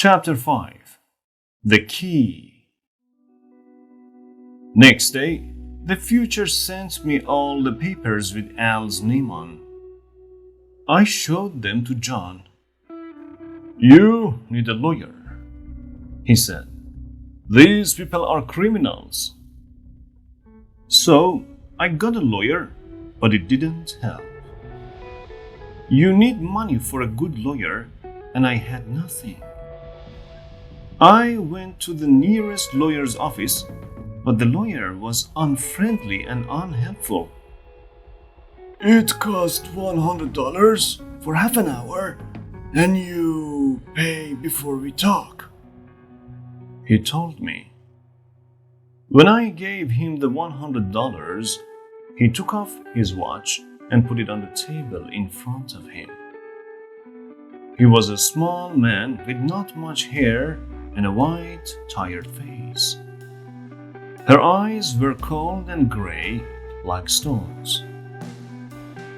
Chapter 5. The Key. Next day, the future sent me all the papers with Al's name on. I showed them to John. "You need a lawyer," he said. "These people are criminals." So I got a lawyer, but it didn't help. You need money for a good lawyer, and I had nothing. I went to the nearest lawyer's office, but the lawyer was unfriendly and unhelpful. "It cost $100 for half an hour, and you pay before we talk," he told me. When I gave him the $100, he took off his watch and put it on the table in front of him. He was a small man with not much hair and a white, tired face. Her eyes were cold and gray, like stones.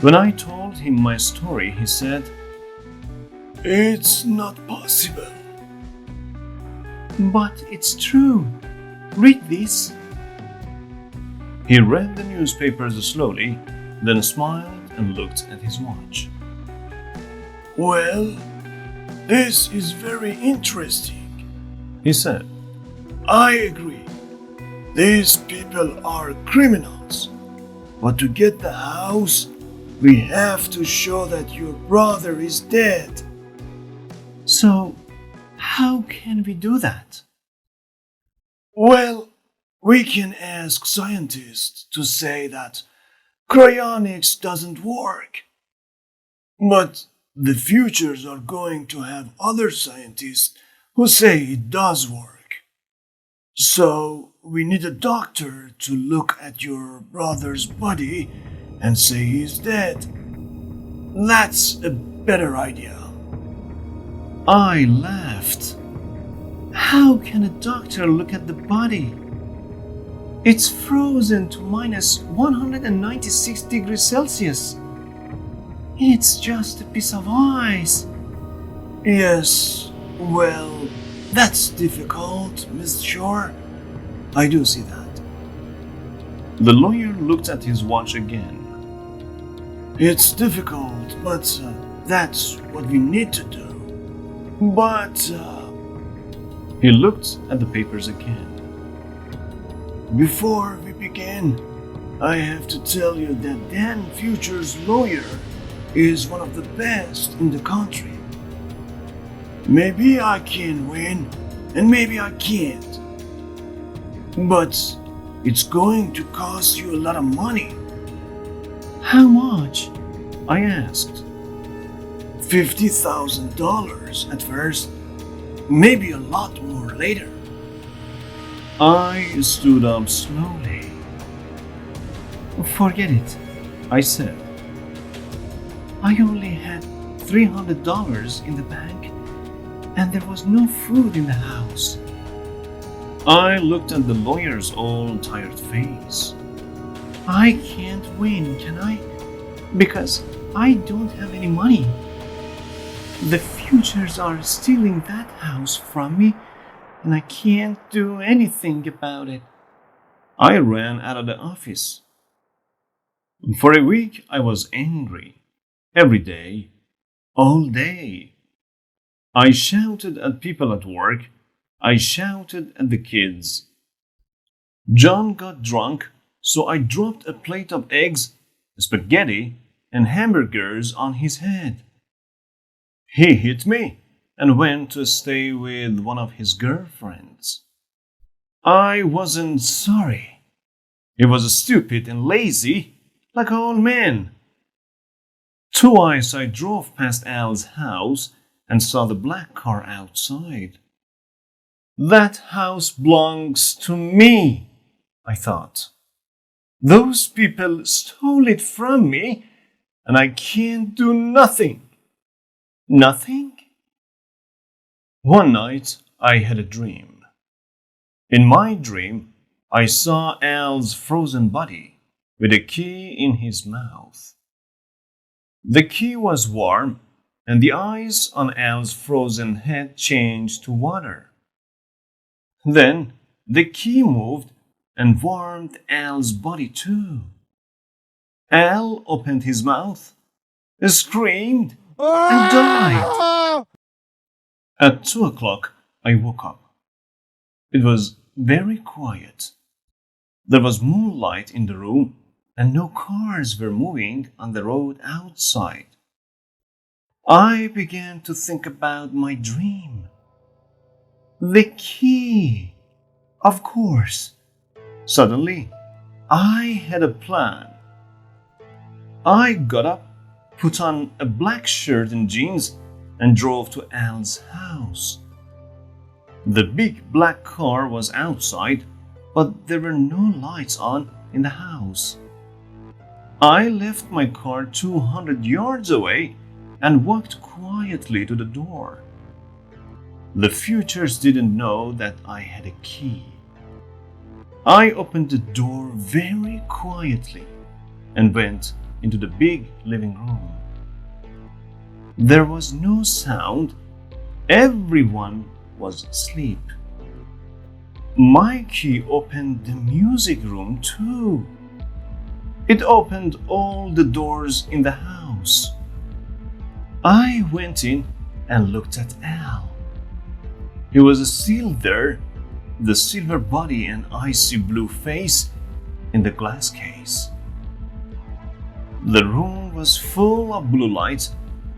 When I told him my story, he said, "It's not possible." "But it's true. Read this." He read the newspapers slowly, then smiled and looked at his watch. "Well, this is very interesting," he said. "I agree. These people are criminals. But to get the house, we have to show that your brother is dead." "So, how can we do that?" "Well, we can ask scientists to say that cryonics doesn't work. But the futures are going to have other scientists who say it does work. So we need a doctor to look at your brother's body and say he's dead. That's a better idea." I laughed. "How can a doctor look at the body? It's frozen to minus 196 degrees Celsius. It's just a piece of ice." "Yes, well, that's difficult, Miss Shore. I do see that." The lawyer looked at his watch again. "It's difficult, but that's what we need to do. But, he looked at the papers again. "Before we begin, I have to tell you that Dan Future's lawyer is one of the best in the country. Maybe I can win, and maybe I can't. But it's going to cost you a lot of money." "How much?" I asked. $50,000 at first, maybe a lot more later." I stood up slowly. "Forget it," I said. I only had $300 in the bank, and there was no food in the house. I looked at the lawyer's old, tired face. "I can't win, can I? Because I don't have any money. The futures are stealing that house from me, and I can't do anything about it." I ran out of the office. For a week, I was angry. Every day, all day. I shouted at people at work. I shouted at the kids. John got drunk, so I dropped a plate of eggs, spaghetti, and hamburgers on his head. He hit me and went to stay with one of his girlfriends. I wasn't sorry. He was stupid and lazy, like all men. Twice I drove past Al's house and saw the black car outside. That house belongs to me, I thought. Those people stole it from me, and I can't do nothing. Nothing? One night, I had a dream. In my dream, I saw Al's frozen body with a key in his mouth. The key was warm, and the ice on Al's frozen head changed to water. Then the key moved and warmed Al's body too. Al opened his mouth, screamed, and died. At 2 o'clock, I woke up. It was very quiet. There was moonlight in the room, and no cars were moving on the road outside. I began to think about my dream. The key, of course. Suddenly, I had a plan. I got up, put on a black shirt and jeans, and drove to Al's house. The big black car was outside, but there were no lights on in the house. I left my car 200 yards away and walked quietly to the door. The futures didn't know that I had a key. I opened the door very quietly and went into the big living room. There was no sound. Everyone was asleep. My key opened the music room too. It opened all the doors in the house. I went in and looked at Al. He was still there, the silver body and icy blue face in the glass case. The room was full of blue light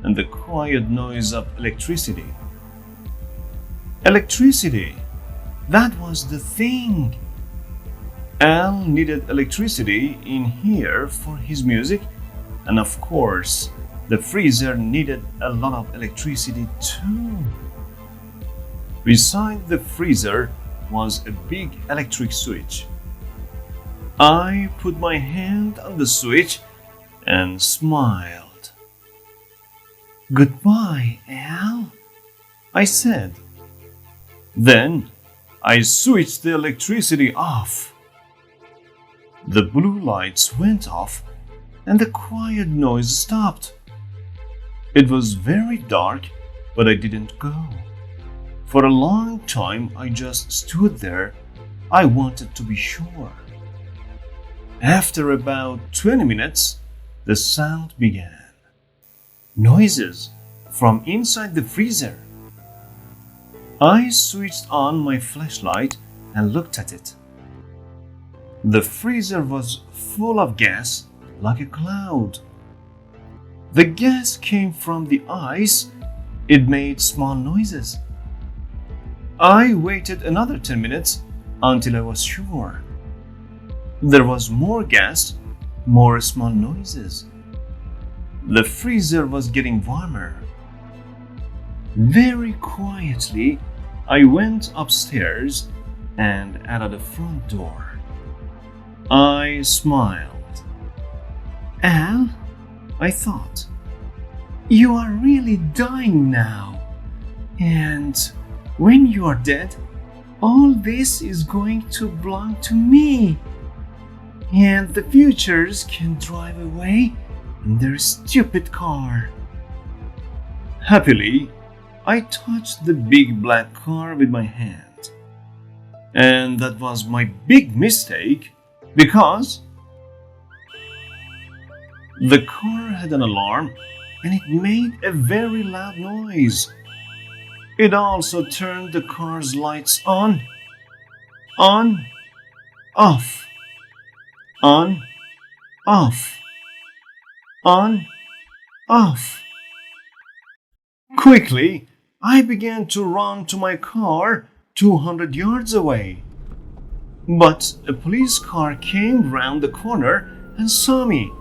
and the quiet noise of electricity. Electricity, that was the thing. Al needed electricity in here for his music, and of course, the freezer needed a lot of electricity too. Beside the freezer was a big electric switch. I put my hand on the switch and smiled. "Goodbye, Al," I said. Then I switched the electricity off. The blue lights went off and the quiet noise stopped. It was very dark, but I didn't go. For a long time, I just stood there. I wanted to be sure. After about 20 minutes, the sound began. Noises from inside the freezer. I switched on my flashlight and looked at it. The freezer was full of gas like a cloud. The gas came from the ice. It made small noises. I waited another 10 minutes until I was sure. There was more gas, more small noises. The freezer was getting warmer. Very quietly, I went upstairs and out of the front door. I smiled. "Al," I thought, "you are really dying now. And when you are dead, all this is going to belong to me. And the futures can drive away in their stupid car." Happily, I touched the big black car with my hand. And that was my big mistake because the car had an alarm and it made a very loud noise. It also turned the car's lights on, off, on, off, on, off. Quickly, I began to run to my car 200 yards away. But a police car came round the corner and saw me.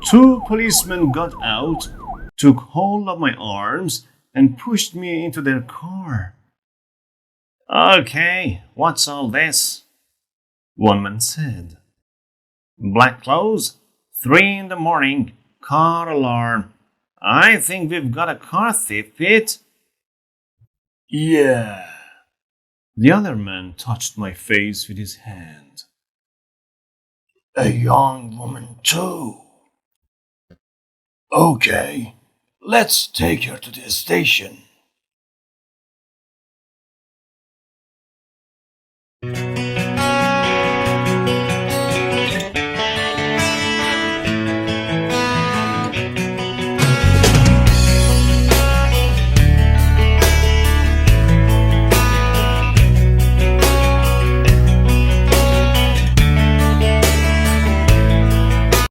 2 policemen got out, took hold of my arms, and pushed me into their car. "Okay, what's all this?" one man said. "Black clothes, 3 in the morning, car alarm. I think we've got a car thief, Pete." "Yeah." The other man touched my face with his hand. "A young woman too." "Okay, Let's take her to the station.